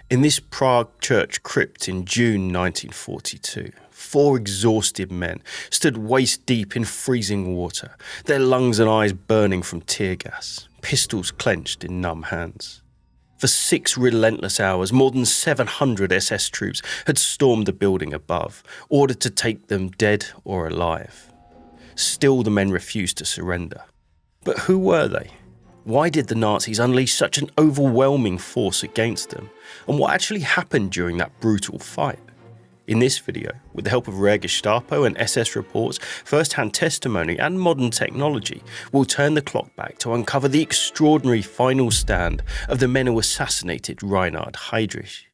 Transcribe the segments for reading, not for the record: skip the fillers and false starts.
In this Prague church crypt in June 1942, 4 exhausted men stood waist deep in freezing water, their lungs and eyes burning from tear gas, pistols clenched in numb hands. For 6 relentless hours, more than 700 SS troops had stormed the building above, ordered to take them dead or alive. Still, the men refused to surrender. But who were they? Why did the Nazis unleash such an overwhelming force against them? And what actually happened during that brutal fight? In this video, with the help of rare Gestapo and SS reports, first-hand testimony and modern technology, we'll turn the clock back to uncover the extraordinary final stand of the men who assassinated Reinhard Heydrich.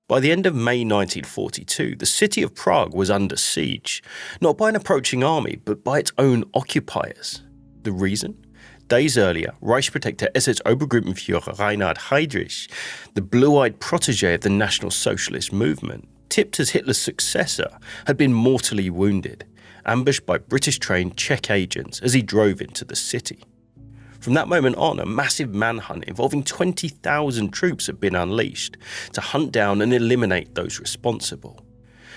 By the end of May 1942, the city of Prague was under siege, not by an approaching army, but by its own occupiers. The reason? Days earlier, Reich Protector SS Obergruppenführer Reinhard Heydrich, the blue-eyed protege of the National Socialist movement, tipped as Hitler's successor, had been mortally wounded, ambushed by British-trained Czech agents as he drove into the city. From that moment on, a massive manhunt involving 20,000 troops had been unleashed to hunt down and eliminate those responsible.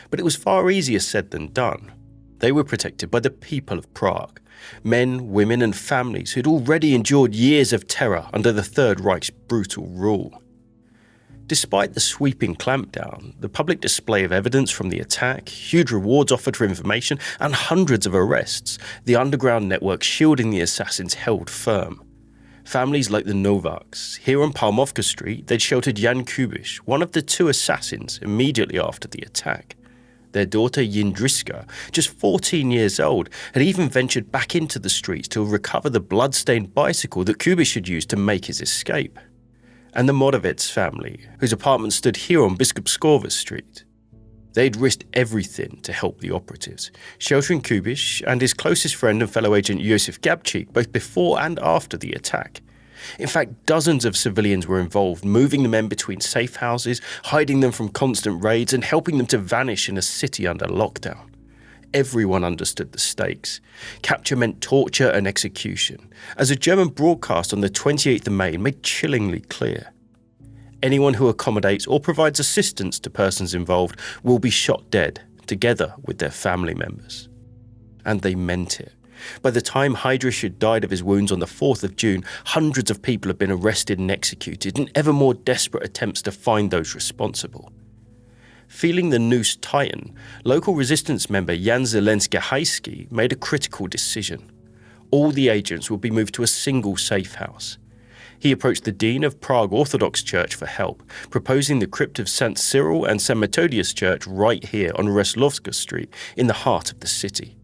But it was far easier said than done. They were protected by the people of Prague, men, women and families who'd already endured years of terror under the Third Reich's brutal rule. Despite the sweeping clampdown, the public display of evidence from the attack, huge rewards offered for information and hundreds of arrests, the underground network shielding the assassins held firm. Families like the Novaks, here on Palmovka Street, they'd sheltered Jan Kubiš, one of the 2 assassins, immediately after the attack. Their daughter Jindřiška, just 14 years old, had even ventured back into the streets to recover the blood-stained bicycle that Kubiš had used to make his escape. And the Moravec family, whose apartment stood here on Biskupskova Street. They'd risked everything to help the operatives, sheltering Kubiš and his closest friend and fellow agent Josef Gabčík both before and after the attack. In fact, dozens of civilians were involved, moving the men between safe houses, hiding them from constant raids and helping them to vanish in a city under lockdown. Everyone understood the stakes. Capture meant torture and execution, as a German broadcast on the 28th of May made chillingly clear. Anyone who accommodates or provides assistance to persons involved will be shot dead, together with their family members. And they meant it. By the time Heydrich had died of his wounds on the 4th of June, hundreds of people had been arrested and executed in ever more desperate attempts to find those responsible. Feeling the noose tighten, local resistance member Jan Zelensky made a critical decision. All the agents would be moved to a single safe house. He approached the Dean of Prague Orthodox Church for help, proposing the crypt of St. Cyril and St. Methodius Church right here on Reslovska Street in the heart of the city.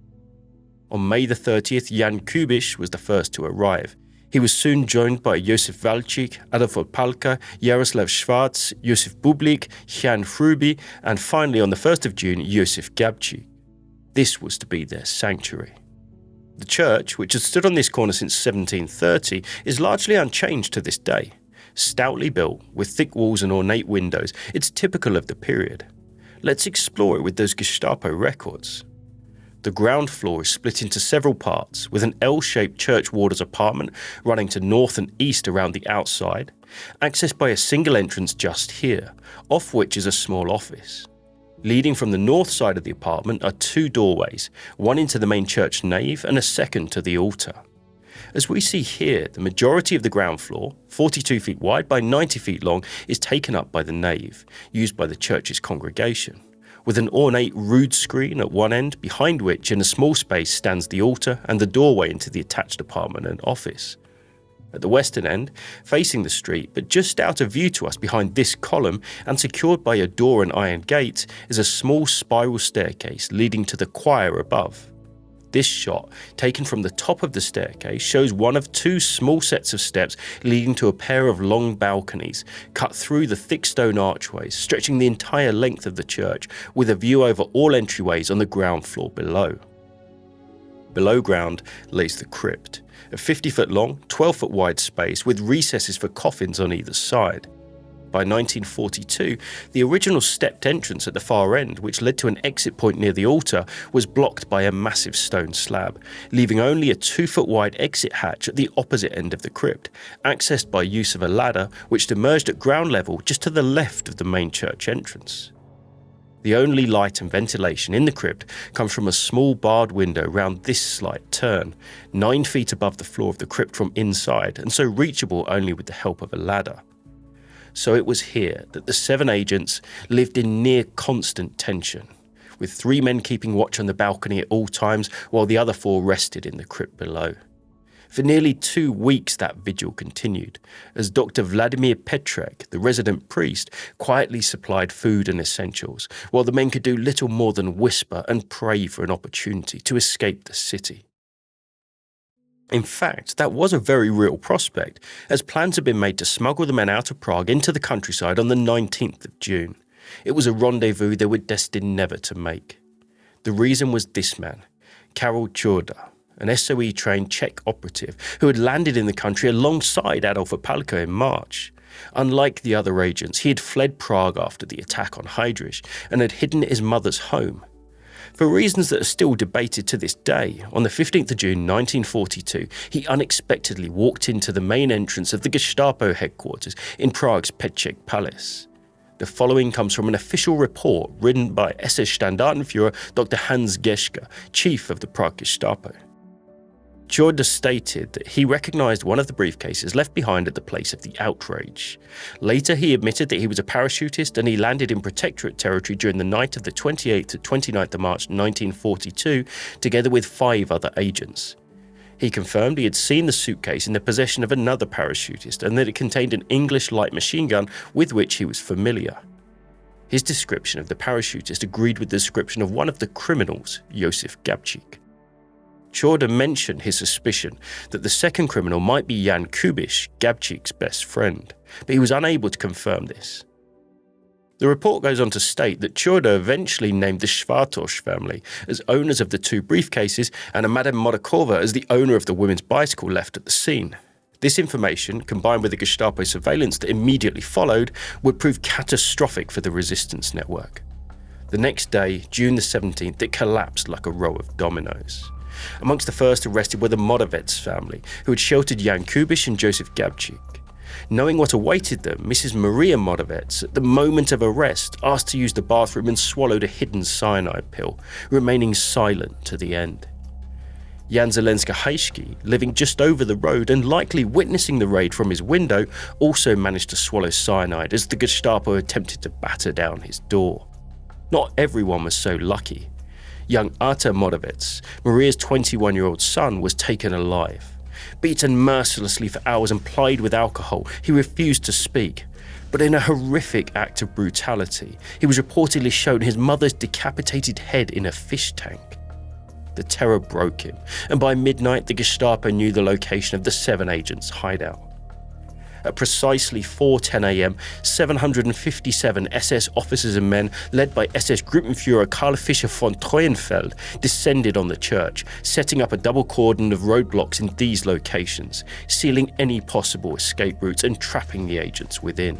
On May the 30th, Jan Kubiš was the first to arrive. He was soon joined by Josef Valčík, Adolf Opálka, Jaroslav Schwarz, Josef Bublik, Jan Hruby, and finally on the 1st of June, Josef Gabčík. This was to be their sanctuary. The church, which had stood on this corner since 1730, is largely unchanged to this day. Stoutly built, with thick walls and ornate windows, it's typical of the period. Let's explore it with those Gestapo records. The ground floor is split into several parts, with an L-shaped church warder's apartment running to north and east around the outside, accessed by a single entrance just here, off which is a small office. Leading from the north side of the apartment are 2 doorways, one into the main church nave and a second to the altar. As we see here, the majority of the ground floor, 42 feet wide by 90 feet long, is taken up by the nave, used by the church's congregation, with an ornate rood screen at one end, behind which in a small space stands the altar and the doorway into the attached apartment and office. At the western end, facing the street, but just out of view to us behind this column and secured by a door and iron gate, is a small spiral staircase leading to the choir above. This shot, taken from the top of the staircase, shows one of 2 small sets of steps leading to a pair of long balconies cut through the thick stone archways, stretching the entire length of the church, with a view over all entryways on the ground floor below. Below ground lays the crypt, a 50-foot long, 12-foot wide space with recesses for coffins on either side. By 1942, the original stepped entrance at the far end, which led to an exit point near the altar, was blocked by a massive stone slab, leaving only a 2-foot wide exit hatch at the opposite end of the crypt, accessed by use of a ladder which emerged at ground level just to the left of the main church entrance. The only light and ventilation in the crypt comes from a small barred window round this slight turn, 9 feet above the floor of the crypt from inside, and so reachable only with the help of a ladder. So it was here that the 7 agents lived in near constant tension, with 3 men keeping watch on the balcony at all times while the other 4 rested in the crypt below. For nearly 2 weeks that vigil continued, as Dr. Vladimir Petrek, the resident priest, quietly supplied food and essentials, while the men could do little more than whisper and pray for an opportunity to escape the city. In fact, that was a very real prospect, as plans had been made to smuggle the men out of Prague into the countryside on the 19th of June. It was a rendezvous they were destined never to make. The reason was this man, Karol Chorda, an SOE-trained Czech operative who had landed in the country alongside Adolf Opalka in March. Unlike the other agents, he had fled Prague after the attack on Heydrich and had hidden at his mother's home. For reasons that are still debated to this day, on the 15th of June 1942, he unexpectedly walked into the main entrance of the Gestapo headquarters in Prague's Petříček Palace. The following comes from an official report written by SS Standartenführer Dr. Hans Geschke, chief of the Prague Gestapo. Chorda stated that he recognised one of the briefcases left behind at the place of the outrage. Later, he admitted that he was a parachutist and he landed in Protectorate territory during the night of the 28th to 29th of March 1942, together with 5 other agents. He confirmed he had seen the suitcase in the possession of another parachutist and that it contained an English light machine gun with which he was familiar. His description of the parachutist agreed with the description of one of the criminals, Josef Gabčík. Chorda mentioned his suspicion that the second criminal might be Jan Kubiš, Gabčík's best friend, but he was unable to confirm this. The report goes on to state that Chorda eventually named the Schwartoš family as owners of the 2 briefcases and a Madame Modakova as the owner of the women's bicycle left at the scene. This information, combined with the Gestapo surveillance that immediately followed, would prove catastrophic for the resistance network. The next day, June the 17th, it collapsed like a row of dominoes. Amongst the first arrested were the Moravec family, who had sheltered Jan Kubiš and Josef Gabčík. Knowing what awaited them, Mrs. Maria Moravec, at the moment of arrest, asked to use the bathroom and swallowed a hidden cyanide pill, remaining silent to the end. Jan Zelenska Hejski, living just over the road and likely witnessing the raid from his window, also managed to swallow cyanide as the Gestapo attempted to batter down his door. Not everyone was so lucky. Young Artur Moravec, Maria's 21-year-old son, was taken alive. Beaten mercilessly for hours and plied with alcohol, he refused to speak. But in a horrific act of brutality, he was reportedly shown his mother's decapitated head in a fish tank. The terror broke him, and by midnight the Gestapo knew the location of the 7 agents' hideout. At precisely 4:10 a.m., 757 SS officers and men, led by SS Gruppenführer Karl Fischer von Treuenfeld, descended on the church, setting up a double cordon of roadblocks in these locations, sealing any possible escape routes and trapping the agents within.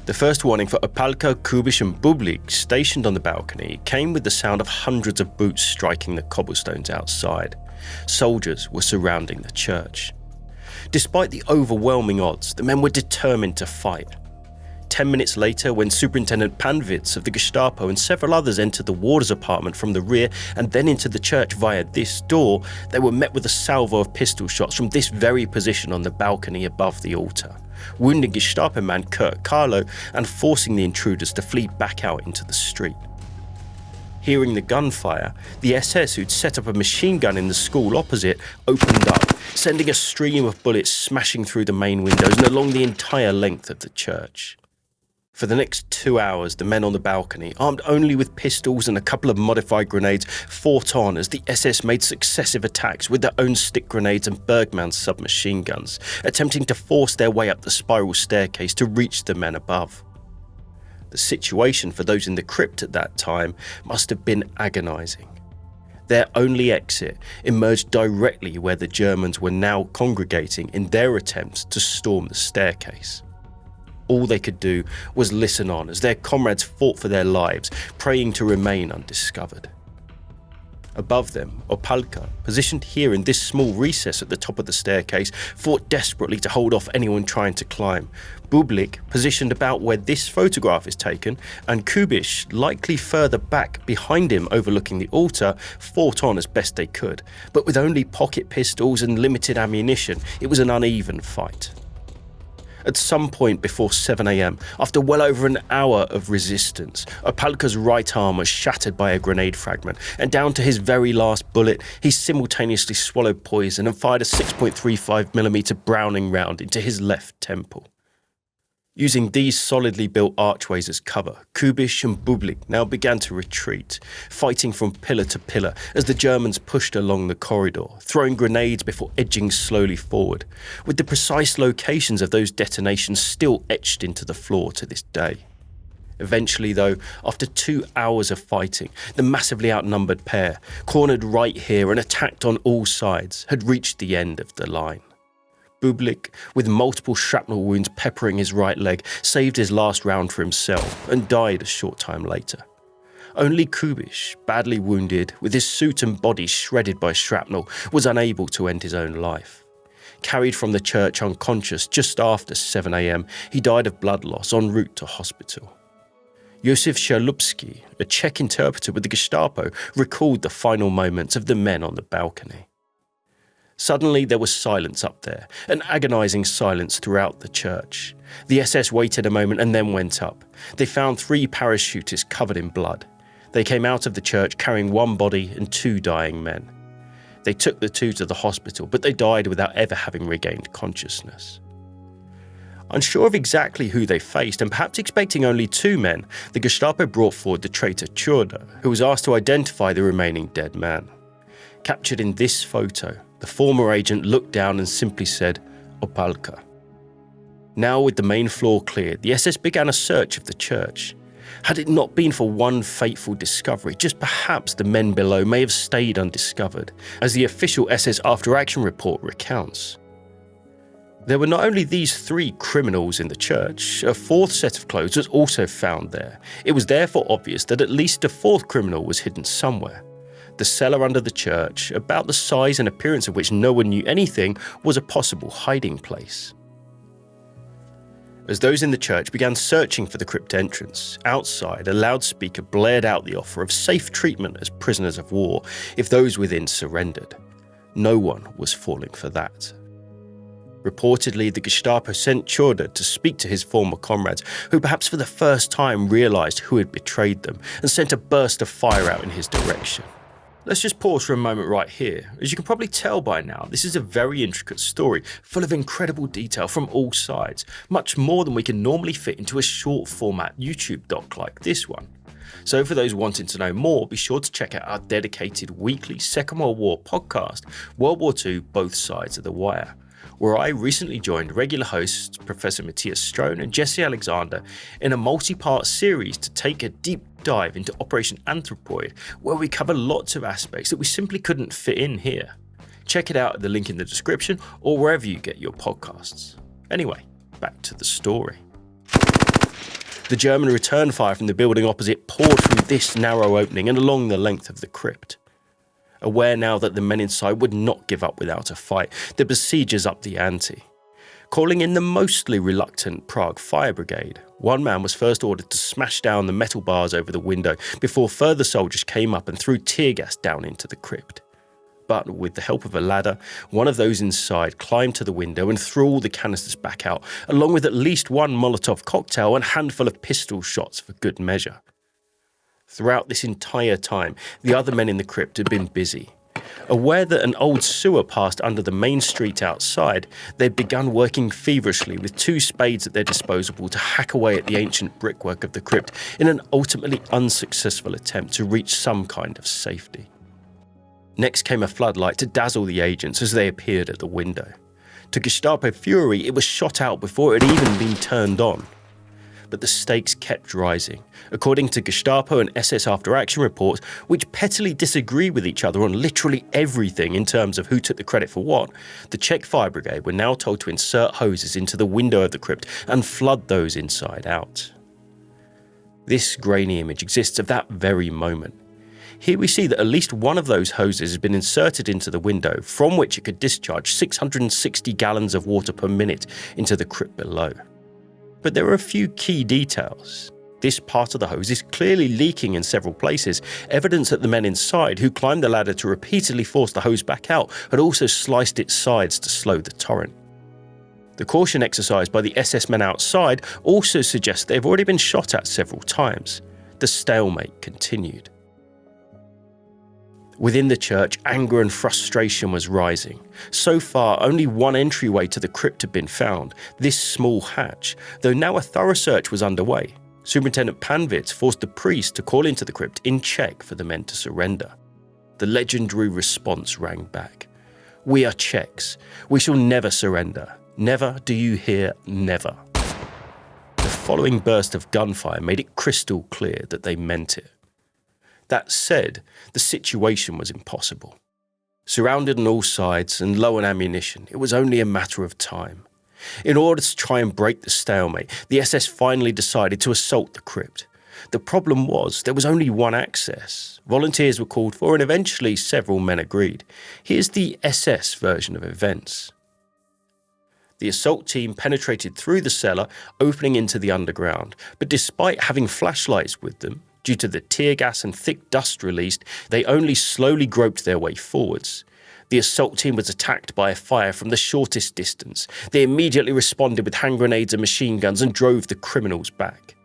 The first warning for Opalka, Kubiš and Bublik, stationed on the balcony, came with the sound of hundreds of boots striking the cobblestones outside. Soldiers were surrounding the church. Despite the overwhelming odds, the men were determined to fight. 10 minutes later, when Superintendent Panvitz of the Gestapo and several others entered the warder's apartment from the rear and then into the church via this door, they were met with a salvo of pistol shots from this very position on the balcony above the altar, wounding Gestapo man Kurt Carlo and forcing the intruders to flee back out into the street. Hearing the gunfire, the SS, who'd set up a machine gun in the school opposite, opened up, sending a stream of bullets smashing through the main windows and along the entire length of the church. For the next 2 hours, the men on the balcony, armed only with pistols and a couple of modified grenades, fought on as the SS made successive attacks with their own stick grenades and Bergmann submachine guns, attempting to force their way up the spiral staircase to reach the men above. The situation for those in the crypt at that time must have been agonising. Their only exit emerged directly where the Germans were now congregating in their attempts to storm the staircase. All they could do was listen on as their comrades fought for their lives, praying to remain undiscovered. Above them, Opalka, positioned here in this small recess at the top of the staircase, fought desperately to hold off anyone trying to climb. Bublik, positioned about where this photograph is taken, and Kubish, likely further back behind him overlooking the altar, fought on as best they could. But with only pocket pistols and limited ammunition, it was an uneven fight. At some point before 7 a.m, after well over an hour of resistance, Opalka's right arm was shattered by a grenade fragment, and down to his very last bullet, he simultaneously swallowed poison and fired a 6.35mm Browning round into his left temple. Using these solidly built archways as cover, Kubish and Bublik now began to retreat, fighting from pillar to pillar as the Germans pushed along the corridor, throwing grenades before edging slowly forward, with the precise locations of those detonations still etched into the floor to this day. Eventually, though, after 2 hours of fighting, the massively outnumbered pair, cornered right here and attacked on all sides, had reached the end of the line. Bublik, with multiple shrapnel wounds peppering his right leg, saved his last round for himself and died a short time later. Only Kubish, badly wounded, with his suit and body shredded by shrapnel, was unable to end his own life. Carried from the church unconscious just after 7 a.m, he died of blood loss en route to hospital. Josef Sherlupski, a Czech interpreter with the Gestapo, recalled the final moments of the men on the balcony. Suddenly there was silence up there, an agonising silence throughout the church. The SS waited a moment and then went up. They found 3 parachutists covered in blood. They came out of the church carrying 1 body and 2 dying men. They took the 2 to the hospital, but they died without ever having regained consciousness. Unsure of exactly who they faced, and perhaps expecting only 2 men, the Gestapo brought forward the traitor Tjorda, who was asked to identify the remaining dead man. Captured in this photo, the former agent looked down and simply said, Opalka. Now with the main floor cleared, the SS began a search of the church. Had it not been for one fateful discovery, just perhaps the men below may have stayed undiscovered, as the official SS after-action report recounts. There were not only these 3 criminals in the church, a 4th set of clothes was also found there. It was therefore obvious that at least a 4th criminal was hidden somewhere. The cellar under the church, about the size and appearance of which no one knew anything, was a possible hiding place. As those in the church began searching for the crypt entrance, outside a loudspeaker blared out the offer of safe treatment as prisoners of war if those within surrendered. No one was falling for that. Reportedly, the Gestapo sent Tjorda to speak to his former comrades, who perhaps for the first time realised who had betrayed them, and sent a burst of fire out in his direction. Let's just pause for a moment right here. As you can probably tell by now, this is a very intricate story, full of incredible detail from all sides, much more than we can normally fit into a short format YouTube doc like this one. So for those wanting to know more, be sure to check out our dedicated weekly Second World War podcast, World War II Both Sides of the Wire, where I recently joined regular hosts Professor Matthias Strone and Jesse Alexander in a multi-part series to take a deep dive into Operation Anthropoid, where we cover lots of aspects that we simply couldn't fit in here. Check it out at the link in the description or wherever you get your podcasts. Anyway, back to the story. The German return fire from the building opposite poured through this narrow opening and along the length of the crypt. Aware now that the men inside would not give up without a fight, the besiegers upped the ante. Calling in the mostly reluctant Prague fire brigade, one man was first ordered to smash down the metal bars over the window before further soldiers came up and threw tear gas down into the crypt. But with the help of a ladder, one of those inside climbed to the window and threw all the canisters back out, along with at least 1 Molotov cocktail and a handful of pistol shots for good measure. Throughout this entire time, the other men in the crypt had been busy. Aware that an old sewer passed under the main street outside, they'd begun working feverishly with 2 spades at their disposal to hack away at the ancient brickwork of the crypt in an ultimately unsuccessful attempt to reach some kind of safety. Next came a floodlight to dazzle the agents as they appeared at the window. To Gestapo fury, it was shot out before it had even been turned on. But but the stakes kept rising. According to Gestapo and SS after-action reports, which pettily disagree with each other on literally everything in terms of who took the credit for what, the Czech fire brigade were now told to insert hoses into the window of the crypt and flood those inside out. This grainy image exists of that very moment. Here we see that at least one of those hoses has been inserted into the window, from which it could discharge 660 gallons of water per minute into the crypt below. But there are a few key details. This part of the hose is clearly leaking in several places, evidence that the men inside, who climbed the ladder to repeatedly force the hose back out, had also sliced its sides to slow the torrent. The caution exercised by the SS men outside also suggests they've already been shot at several times. The stalemate continued. Within the church, anger and frustration was rising. So far, only one entryway to the crypt had been found, this small hatch, though now a thorough search was underway. Superintendent Panvitz forced the priest to call into the crypt in Czech for the men to surrender. The legendary response rang back. "We are Czechs. We shall never surrender. Never, do you hear? Never." The following burst of gunfire made it crystal clear that they meant it. That said, the situation was impossible. Surrounded on all sides and low on ammunition, it was only a matter of time. In order to try and break the stalemate, the SS finally decided to assault the crypt. The problem was there was only one access. Volunteers were called for and eventually several men agreed. Here's the SS version of events. The assault team penetrated through the cellar, opening into the underground, but despite having flashlights with them, due to the tear gas and thick dust released, they only slowly groped their way forwards. The assault team was attacked by a fire from the shortest distance. They immediately responded with hand grenades and machine guns and drove the criminals back.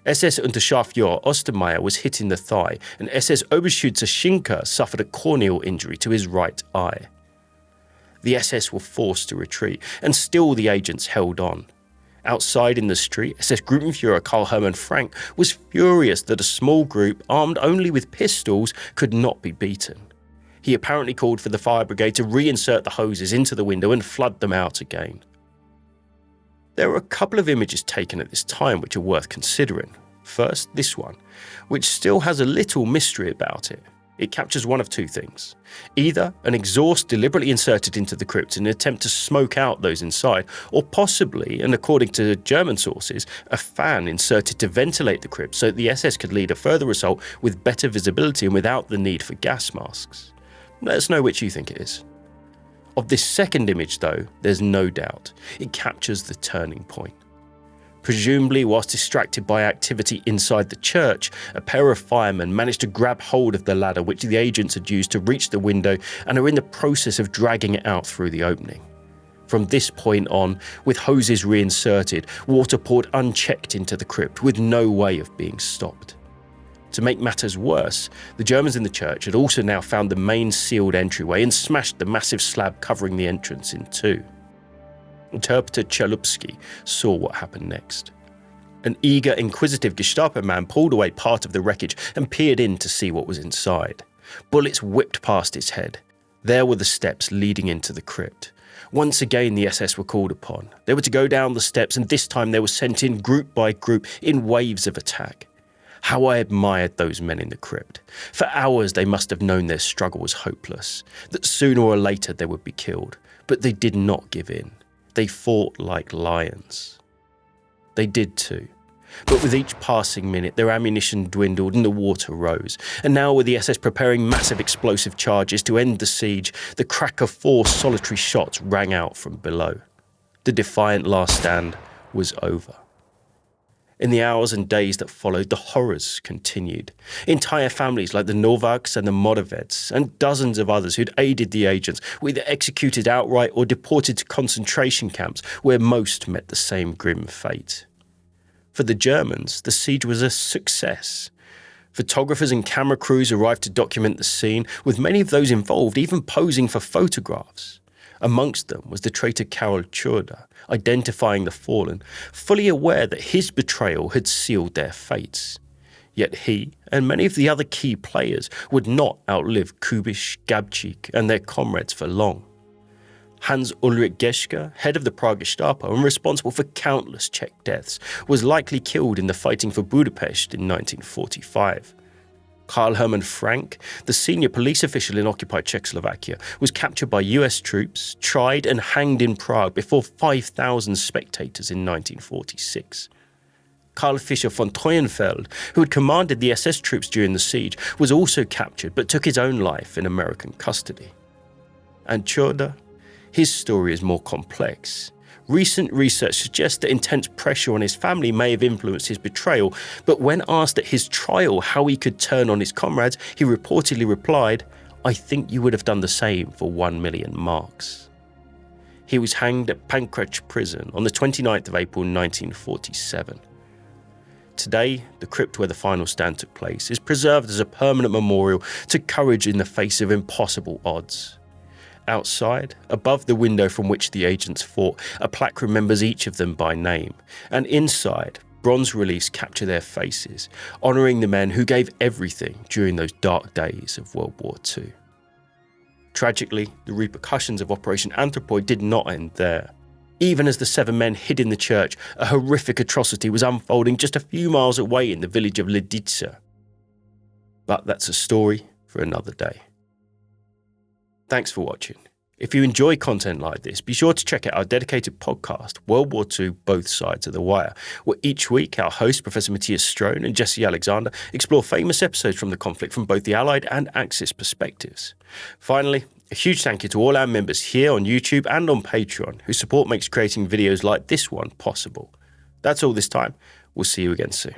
SS Unterscharführer Ostermeier was hit in the thigh, and SS Oberschütze Schinker suffered a corneal injury to his right eye. The SS were forced to retreat, and still the agents held on. Outside in the street, SS Gruppenführer Karl-Hermann Frank was furious that a small group, armed only with pistols, could not be beaten. He apparently called for the fire brigade to reinsert the hoses into the window and flood them out again. There are a couple of images taken at this time which are worth considering. First, this one, which still has a little mystery about it. It captures one of two things. Either an exhaust deliberately inserted into the crypt in an attempt to smoke out those inside, or possibly, and according to German sources, a fan inserted to ventilate the crypt so that the SS could lead a further assault with better visibility and without the need for gas masks. Let us know which you think it is. Of this second image though, there's no doubt. It captures the turning point. Presumably, whilst distracted by activity inside the church, a pair of firemen managed to grab hold of the ladder which the agents had used to reach the window and are in the process of dragging it out through the opening. From this point on, with hoses reinserted, water poured unchecked into the crypt with no way of being stopped. To make matters worse, the Germans in the church had also now found the main sealed entryway and smashed the massive slab covering the entrance in two. Interpreter Chalupski saw what happened next. An eager, inquisitive Gestapo man pulled away part of the wreckage and peered in to see what was inside. Bullets whipped past his head. There were the steps leading into the crypt. Once again the SS were called upon. They were to go down the steps, and this time they were sent in group by group in waves of attack. How I admired those men in the crypt. For hours they must have known their struggle was hopeless, that sooner or later they would be killed. But they did not give in. They fought like lions. They did too. But with each passing minute, their ammunition dwindled and the water rose. And now with the SS preparing massive explosive charges to end the siege, the crack of 4 solitary shots rang out from below. The defiant last stand was over. In the hours and days that followed, the horrors continued. Entire families like the Novaks and the Moravets, and dozens of others who'd aided the agents, were either executed outright or deported to concentration camps, where most met the same grim fate. For the Germans, the siege was a success. Photographers and camera crews arrived to document the scene, with many of those involved even posing for photographs. Amongst them was the traitor Karol Czurda, identifying the fallen, fully aware that his betrayal had sealed their fates. Yet he, and many of the other key players, would not outlive Kubish, Gabčík and their comrades for long. Hans Ulrich Geschke, head of the Prague Gestapo and responsible for countless Czech deaths, was likely killed in the fighting for Budapest in 1945. Karl Hermann Frank, the senior police official in occupied Czechoslovakia, was captured by US troops, tried and hanged in Prague before 5,000 spectators in 1946. Karl Fischer von Treuenfeld, who had commanded the SS troops during the siege, was also captured but took his own life in American custody. And Chodor? His story is more complex. Recent research suggests that intense pressure on his family may have influenced his betrayal, but when asked at his trial how he could turn on his comrades, he reportedly replied, "I think you would have done the same for 1 million marks." He was hanged at Pankráč prison on the 29th of April 1947. Today, the crypt where the final stand took place is preserved as a permanent memorial to courage in the face of impossible odds. Outside, above the window from which the agents fought, a plaque remembers each of them by name, and inside, bronze reliefs capture their faces, honouring the men who gave everything during those dark days of World War II. Tragically, the repercussions of Operation Anthropoid did not end there. Even as the 7 men hid in the church, a horrific atrocity was unfolding just a few miles away in the village of Lidice. But that's a story for another day. Thanks for watching. If you enjoy content like this, be sure to check out our dedicated podcast, World War II Both Sides of the Wire, where each week our hosts, Professor Matthias Strone and Jesse Alexander, explore famous episodes from the conflict from both the Allied and Axis perspectives. Finally, a huge thank you to all our members here on YouTube and on Patreon, whose support makes creating videos like this one possible. That's all this time. We'll see you again soon.